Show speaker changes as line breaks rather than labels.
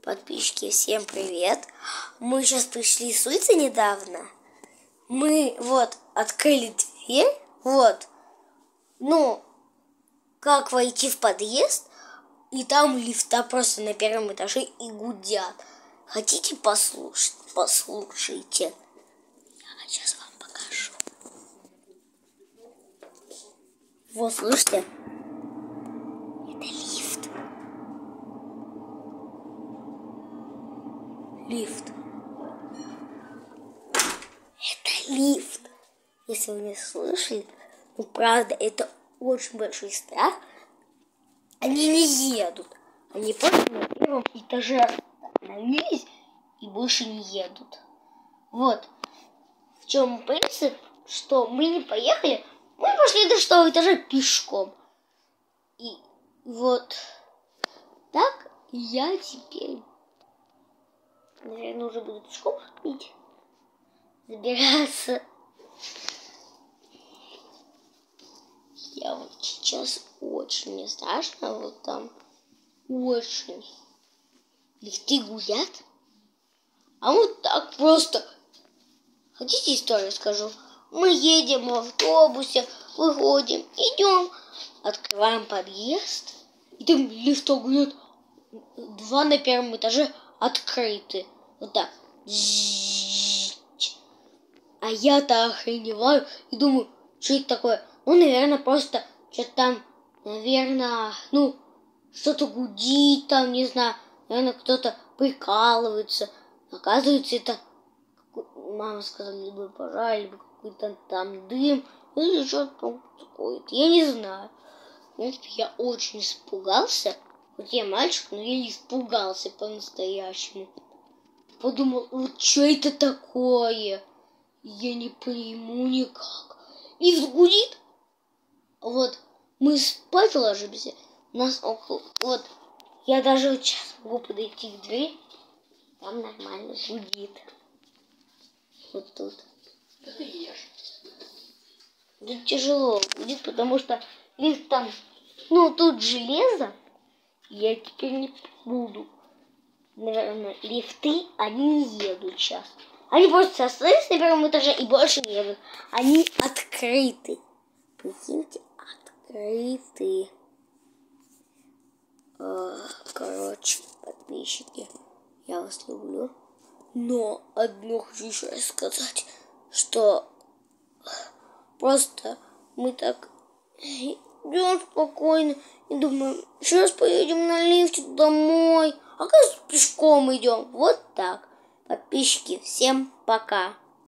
Подписчики, всем привет! Мы сейчас пришли с улицы недавно. Мы вот открыли дверь. Вот. Ну, как войти в подъезд? И там лифта просто на первом этаже и гудят. Хотите послушать? Послушайте. Я сейчас вам покажу. Вот, слышите? Это лифт. Лифт. Это лифт. Если вы не слышали, ну правда, это очень большой страх. Они не едут. Они просто на первом этаже остановились и больше не едут. Вот. В чем принцип, что мы не поехали, мы пошли до 6 этажа пешком. И вот так я теперь, наверное, уже буду пешком ходить, забираться. Я вот сейчас очень мне страшно, вот там очень. Лифты гудят, а вот так просто. Хотите историю скажу? Мы едем в автобусе, выходим, идем, открываем подъезд, и там лифты гудят, 2 на первом этаже открыты. Вот так. А я-то охреневаю и думаю, что это такое? Ну, наверное, просто что-то там, наверное, ну, что-то гудит там, не знаю. Наверное, кто-то прикалывается. Оказывается, это, мама сказала, либо пожар, либо какой-то там дым, или что-то там такое. Я не знаю. В принципе, я очень испугался. Вот я мальчик, но я испугался по-настоящему. Подумал, вот что это такое? Я не пойму никак. И гудит. Вот мы спать ложимся. Нас около. Вот я даже вот сейчас могу подойти к двери. Там нормально гудит. Вот тут. Да ты ешь. Тут тяжело гудит, потому что лифт там. Ну, тут железо. Я теперь не буду. Наверное, лифты, они не едут сейчас. Они просто остались на первом этаже и больше не едут. Они открыты. Прикиньте, открыты. Короче, подписчики, я вас люблю. Но одно хочу еще раз сказать, что просто мы так идем спокойно и думаем, сейчас поедем на лифте домой. А как пешком идем? Вот так. Подписчики, всем пока.